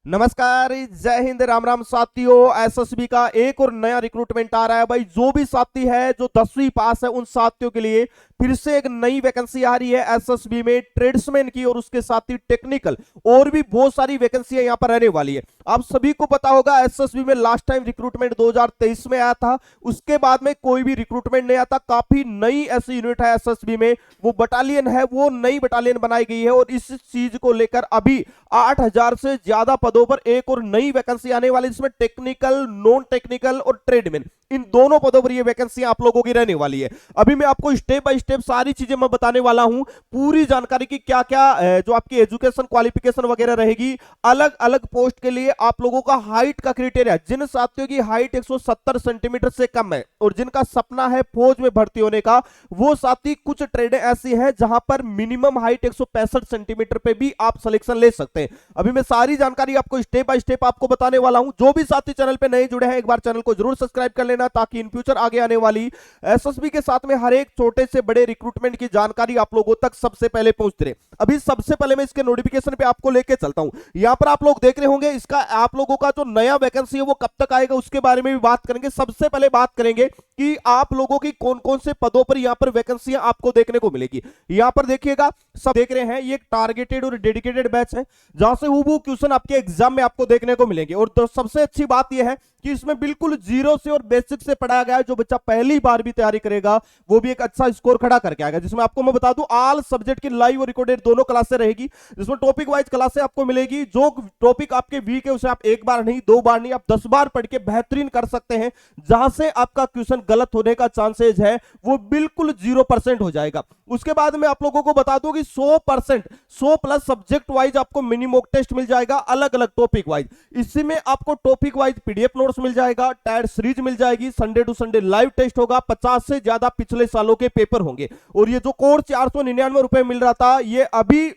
नमस्कार, जय हिंद, राम राम साथियों। एसएसबी का एक और नया रिक्रूटमेंट आ रहा है भाई। जो भी साथी है जो 10वीं पास है उन साथियों के लिए फिर से एक नई वैकेंसी आ रही है एसएसबी में ट्रेड्समैन की, और उसके साथ ही टेक्निकल और भी बहुत सारी वैकेंसियां यहां पर रहने वाली है। आप सभी को पता होगा एसएसबी में लास्ट टाइम रिक्रूटमेंट 2023 में आया था, उसके बाद में कोई भी रिक्रूटमेंट नहीं आता। काफी नई ऐसी यूनिट है एसएसबी में, वो बटालियन है, वो नई बटालियन बनाई गई है और इस चीज को लेकर अभी 8000 से ज्यादा पदों पर एक और नई वैकेंसी आने वाली, जिसमें टेक्निकल, नॉन टेक्निकल और ट्रेडमैन, इन दोनों पदों पर ये वैकेंसी आप लोगों की रहने वाली है। अभी मैं आपको स्टेप बाय स्टेप सारी चीजें मैं बताने वाला हूं, पूरी जानकारी की क्या क्या जो आपकी एजुकेशन क्वालिफिकेशन वगैरह रहेगी। अलग अलग पोस्ट के लिए आप लोगों का हाइट का क्राइटेरिया, जिन साथियों की हाइट 170 सेंटीमीटर से कम है और जिनका सपना है फौज में भर्ती होने का, वो साथी, कुछ ट्रेडें ऐसी हैं जहां पर मिनिमम हाइट 165 सेंटीमीटर पे भी आप सिलेक्शन ले सकते हैं। अभी मैं सारी जानकारी आपको स्टेप बाय स्टेप आपको बताने वाला हूं। जो भी साथी चैनल पे नए जुड़े हैं, एक बार चैनल को जरूर सब्सक्राइब कर लेना, ताकि इन फ्यूचर आगे आने वाली एसएसबी के साथ में हर एक छोटे से बड़े रिक्रूटमेंट की जानकारी आप लोगों तक सबसे पहले पहुंचती रहे। अभी सबसे पहले मैं इसके नोटिफिकेशन पे आपको लेके चलता हूं। यहां पर आप लोग देख रहे होंगे, इसका आप लोगों का जो नया वैकेंसी है वो कब तक आएगा उसके बारे में भी बात करेंगे। सबसे पहले बात करेंगे कि आप लोगों की कौन कौन से पदों पर यहां पर वैकेंसियां आपको देखने को मिलेगी। यहां पर देखिएगा, सब देख रहे हैं, ये एक टारगेटेड और डेडिकेटेड बैच है जहां से वो क्वेश्चन आपके एग्जाम में आपको देखने को मिलेंगे। और तो सबसे अच्छी बात यह है कि इसमें बिल्कुल जीरो से और बेसिक से पढ़ाया गया है। जो बच्चा पहली बार भी तैयारी करेगा वो भी एक अच्छा स्कोर खड़ा करके आएगा। जिसमें आपको मैं बता दूं, ऑल सब्जेक्ट की लाइव और रिकॉर्डेड दोनों क्लासें रहेगी, जिसमें टॉपिक वाइज क्लासें आपको मिलेगी। जो टॉपिक आपके वीक है उसे आप एक बार नहीं, दो बार नहीं, आप 10 बार पढ़ के बेहतरीन कर सकते हैं। जहां से आपका क्वेश्चन गलत होने का चांसेज है वो बिल्कुल 0% हो जाएगा। उसके बाद में आप लोगों को बता दूं कि 100%, 100 प्लस सब्जेक्ट वाइज आपको मिनी मॉक टेस्ट मिल जाएगा, अलग अलग टॉपिक वाइज। इसी में आपको टॉपिक वाइज पीडीएफ नोट्स मिल जाएगा, टायर सीरीज मिल जाएगी, Sunday to Sunday live test होगा, 50 से ज्यादा पिछले सालों के पेपर होंगे। और ये जो कोर्स 499 रुपए मिल रहा था, ये अभी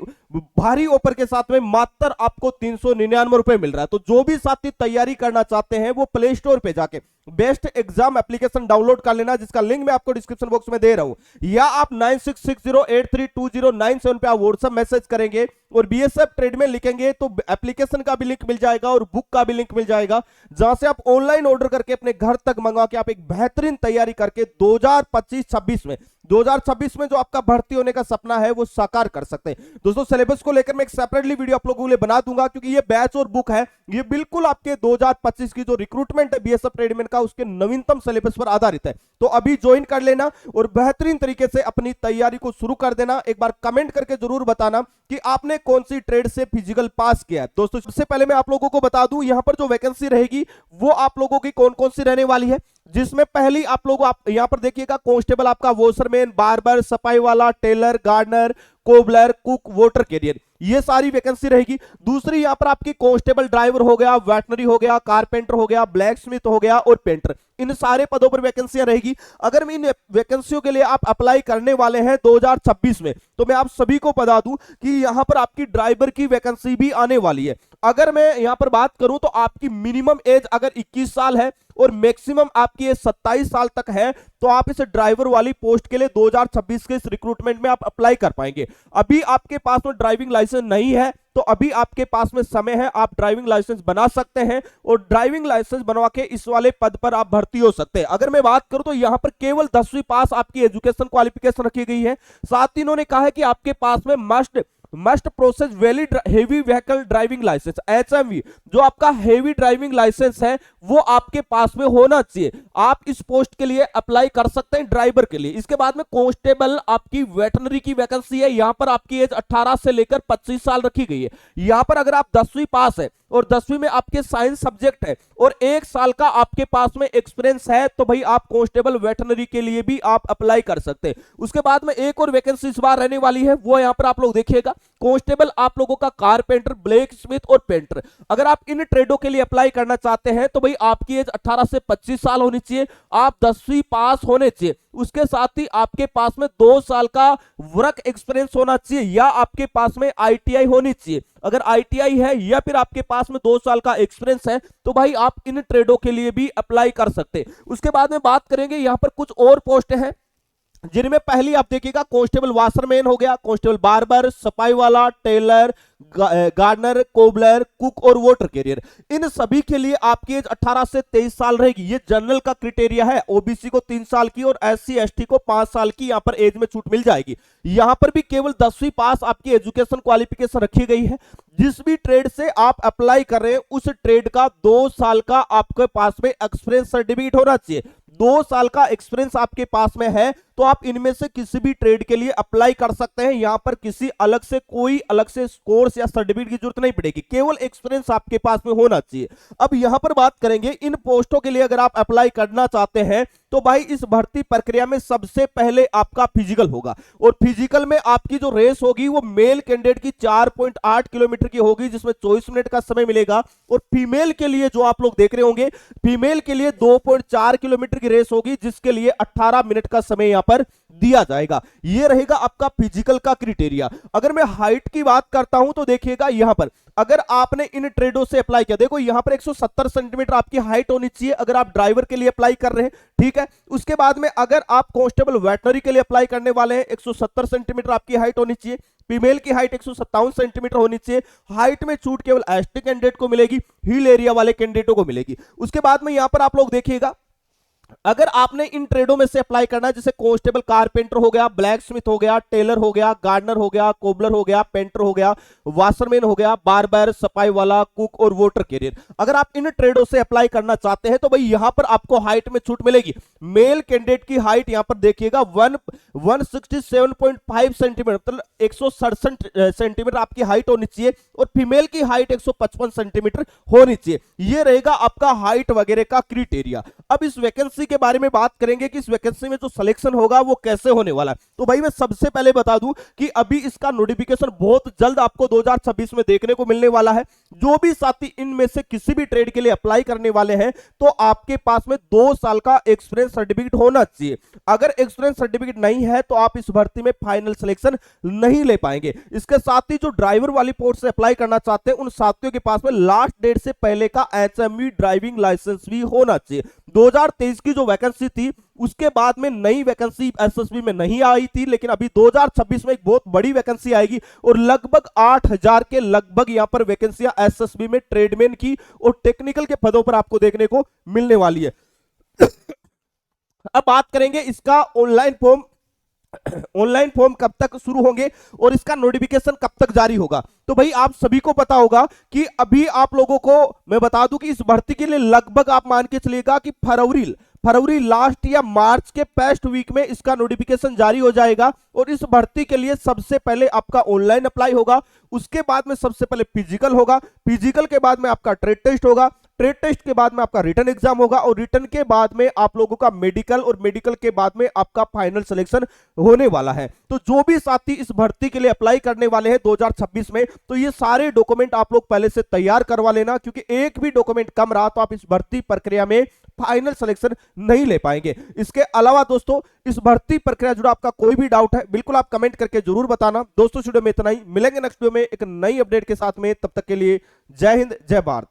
भारी ऑफर के साथ में मात्र आपको 399 रुपए मिल रहा है। तो जो भी साथी तैयारी करना चाहते हैं वो प्ले स्टोर पे जाके बेस्ट एग्जाम एप्लीकेशन डाउनलोड कर लेना, जिसका लिंक मैं आपको डिस्क्रिप्शन बॉक्स में दे रहा हूं, या आप 9660832097 पे आप व्हाट्सएप मैसेज करेंगे और बीएसएफ ट्रेड में लिखेंगे तो एप्लीकेशन का भी लिंक मिल जाएगा और बुक का भी लिंक मिल जाएगा, जहां से आप ऑनलाइन ऑर्डर करके अपने घर तक मंगवा के आप एक बेहतरीन तैयारी करके 2025-26 में, 2026 में जो आपका भर्ती होने का सपना है वो साकार कर सकते हैं। दोस्तों, सिलेबस को लेकर मैं एक सेपरेटली वीडियो आप लोगों के लिए बना दूंगा, क्योंकि ये बैच और बुक है, ये बिल्कुल आपके 2025 की जो रिक्रूटमेंट है बीएसएफ ट्रेडमैन का, उसके नवीनतम सिलेबस पर आधारित है। तो अभी ज्वाइन कर लेना और बेहतरीन तरीके से अपनी तैयारी को शुरू कर देना। एक बार कमेंट करके जरूर बताना कि आपने कौन सी ट्रेड से फिजिकल पास किया है। दोस्तों, सबसे पहले मैं आप लोगों को बता दूं, यहां पर जो वैकेंसी रहेगी वो आप लोगों की कौन कौन सी रहने वाली है। जिसमें पहली आप लोग यहां पर देखिएगा, कांस्टेबल आपका वॉशरमैन, बार्बर, सफाई वाला, tailor, gardener, cobbler, cook, water carrier, ये सारी वैकेंसी रहेगी। दूसरी यहां पर आपकी कांस्टेबल ड्राइवर हो गया, वेटनरी हो गया, कारपेंटर हो गया, ब्लैक स्मिथ हो गया और पेंटर, इन सारे पदों पर वैकेंसियां रहेगी। अगर मैं इन वैकेंसियों के लिए आप अप्लाई करने वाले हैं 2026 में, तो मैं आप सभी को बता दूं कि यहां पर आपकी ड्राइवर की वैकेंसी भी आने वाली है। अगर मैं यहां पर बात करूं तो आपकी मिनिमम एज अगर 21 साल है और मैक्सिमम आपकी एज 27 साल तक है, तो आप इस ड्राइवर वाली पोस्ट के लिए 2026 के इस रिक्रूटमेंट में आप अप्लाई कर पाएंगे। अभी आपके पास में ड्राइविंग लाइसेंस नहीं है तो अभी आपके पास में समय है, आप ड्राइविंग लाइसेंस बना सकते हैं और ड्राइविंग लाइसेंस बनवा के इस वाले पद पर आप भर्ती हो सकते हैं। अगर मैं बात करूं तो यहां पर केवल 10वीं पास आपकी एजुकेशन क्वालिफिकेशन रखी गई है। साथ ही इन्होंने कहा है कि आपके पास में must process valid heavy vehicle driving licence, HMV, जो आपका हेवी ड्राइविंग लाइसेंस है वो आपके पास में होना चाहिए। आप इस पोस्ट के लिए अप्लाई कर सकते हैं ड्राइवर के लिए। इसके बाद में कांस्टेबल आपकी वेटनरी की वैकेंसी है, यहां पर आपकी एज 18 से लेकर 25 साल रखी गई है। यहां पर अगर आप 10वीं पास है और 10वीं में आपके साइंस सब्जेक्ट है और 1 साल का आपके पास में एक्सपीरियंस है, तो भाई आप कांस्टेबल वेटनरी के लिए भी आप अप्लाई कर सकते हैं। उसके बाद में एक और वैकेंसी इस बार रहने वाली है, वो यहां पर आप लोग देखिएगा, कांस्टेबल आप लोगों का कारपेंटर, ब्लैक स्मिथ और पेंटर। अगर आप इन ट्रेडों के लिए अप्लाई करना चाहते हैं तो भाई आपकी एज 18 से 25 साल होनी चाहिए, आप 10वीं पास होने चाहिए, उसके साथ ही आपके पास में 2 साल का वर्क एक्सपीरियंस होना चाहिए या आपके पास में आईटीआई होनी चाहिए। अगर आईटीआई है या फिर आपके पास में 2 साल का एक्सपीरियंस है तो भाई आप इन ट्रेडों के लिए भी अप्लाई कर सकते हैं। उसके बाद में बात करेंगे, यहां पर कुछ और पोस्ट हैं जिनमें पहली आप देखिएगा, कांस्टेबल वाशरमैन हो गया, कांस्टेबल बार्बर, सफाई वाला, टेलर, गार्डनर, कोबलर, कुक और वाटर कैरियर, इन सभी के लिए आपकी एज 18 से 23 साल रहेगी। ये जनरल का क्राइटेरिया है। ओबीसी को 3 साल की और एससी एसटी को 5 साल की यहां पर एज में छूट मिल जाएगी। यहां पर भी केवल 10वीं पास आपकी एजुकेशन क्वालिफिकेशन रखी गई है। जिस भी ट्रेड से आप अप्लाई कर रहे हैं उस ट्रेड का 2 साल का आपके पास में एक्सपीरियंस सर्टिफिकेट होना चाहिए। 2 साल का एक्सपीरियंस आपके पास में है तो आप इनमें से किसी भी ट्रेड के लिए अप्लाई कर सकते हैं। यहां पर किसी अलग से कोई अलग से कोर्स या सर्टिफिकेट की जरूरत नहीं पड़ेगी, केवल एक्सपीरियंस आपके पास में होना चाहिए। अब यहां पर बात करेंगे इन पोस्टों के लिए अगर आप अप्लाई करना चाहते हैं तो भाई इस भर्ती प्रक्रिया में सबसे पहले आपका फिजिकल होगा और फिजिकल में आपकी जो रेस होगी वो मेल कैंडिडेट की 4.8 किलोमीटर की होगी जिसमें 24 मिनट का समय मिलेगा और फीमेल के लिए जो आप लोग देख रहे होंगे फीमेल के लिए 2.4 किलोमीटर की रेस होगी जिसके लिए 18 मिनट का समय यहां पर दिया जाएगा। यह रहेगा आपका फिजिकल का क्राइटेरिया। अगर मैं हाइट की बात करता हूं तो देखिएगा यहां पर अगर आपने इन ट्रेडों से अप्लाई किया, देखो यहां पर 170 सेंटीमीटर आपकी हाइट होनी चाहिए अगर आप ड्राइवर के लिए अप्लाई कर रहे हैं, ठीक है। उसके बाद में अगर आप कांस्टेबल वेटनरी के लिए अप्लाई करने वाले हैं 170 सेंटीमीटर आपकी हाइट होनी चाहिए। फीमेल की हाइट 157 सेंटीमीटर होनी चाहिए। हाइट में छूट केवल एसटी कैंडिडेट को मिलेगी, हिल एरिया वाले कैंडिडेटों को मिलेगी। उसके बाद में यहां पर आप लोग देखिएगा अगर आपने इन ट्रेडों में से अप्लाई करना है जैसे कांस्टेबल, कारपेंटर हो गया, ब्लैक स्मिथ हो गया, टेलर हो गया, गार्डनर हो गया, कोबलर हो गया, पेंटर हो गया, वाशरमैन हो गया, बार्बर, सफाई वाला, कुक और वाटर कैरियर, अगर आप इन ट्रेडों से अप्लाई करना चाहते हैं तो भाई यहां पर आपको हाइट में छूट मिलेगी। मेल कैंडिडेट की हाइट यहां पर देखिएगा 167.5 सेंटीमीटर मतलब 167 सेंटीमीटर आपकी हाइट होनी चाहिए और फीमेल की हाइट 155 सेंटीमीटर होनी चाहिए। यह रहेगा आपका हाइट वगैरह का क्राइटेरिया। अब इस वैकेंसी के बारे में बात करेंगे कि इस वैकेंसी में जो सिलेक्शन होगा वो कैसे होने वाला है। तो भाई मैं सबसे पहले बता दूं कि अभी इसका नोटिफिकेशन बहुत जल्द आपको 2026 में देखने को मिलने वाला है। जो भी साथी इनमें से किसी भी ट्रेड के लिए अप्लाई करने वाले हैं तो आपके पास में 2 साल का एक्सपीरियंस सर्टिफिकेट होना चाहिए। अगर एक्सपीरियंस सर्टिफिकेट नहीं है तो आप इस भर्ती में फाइनल सिलेक्शन नहीं ले पाएंगे। इसके साथ ही जो ड्राइवर वाली पोस्ट से अप्लाई करना चाहते हैं उन साथियों के पास में लास्ट डेट से पहले का एचएमवी ड्राइविंग लाइसेंस भी होना चाहिए। 2023 की जो वैकेंसी थी उसके बाद में नई वैकेंसी एसएसबी में नहीं आई थी, लेकिन अभी 2026 में एक बहुत बड़ी वैकेंसी आएगी और लगभग 8000 के लगभग यहां पर वैकेंसियां एसएसबी में ट्रेडमैन की और टेक्निकल के पदों पर आपको देखने को मिलने वाली है। अब बात करेंगे इसका ऑनलाइन फॉर्म कब तक शुरू होंगे और इसका नोटिफिकेशन कब तक जारी होगा। तो भाई आप सभी को पता होगा कि अभी आप लोगों को मैं बता दूं कि इस भर्ती के लिए लगभग आप मान के चलिएगा कि फरवरी लास्ट या मार्च के फर्स्ट वीक में इसका नोटिफिकेशन जारी हो जाएगा और इस भर्ती के लिए सबसे पहले आपका ऑनलाइन अप्लाई होगा। उसके बाद में सबसे पहले फिजिकल होगा, फिजिकल के बाद में आपका ट्रेड टेस्ट होगा, ट्रेड टेस्ट के बाद में आपका रिटन एग्जाम होगा और रिटन के बाद में आप लोगों का मेडिकल और मेडिकल के बाद में आपका फाइनल सिलेक्शन होने वाला है। तो जो भी साथी इस भर्ती के लिए अप्लाई करने वाले हैं 2026 में तो ये सारे डॉक्यूमेंट आप लोग पहले से तैयार करवा लेना, क्योंकि एक भी डॉक्यूमेंट कम रहा तो आप इस भर्ती प्रक्रिया में फाइनल सिलेक्शन नहीं ले पाएंगे। इसके अलावा दोस्तों इस भर्ती प्रक्रिया जुड़ा आपका कोई भी डाउट है बिल्कुल आप कमेंट करके जरूर बताना। दोस्तों वीडियो में इतना ही, मिलेंगे नेक्स्ट वीडियो में एक नई अपडेट के साथ में, तब तक के लिए जय हिंद जय भारत।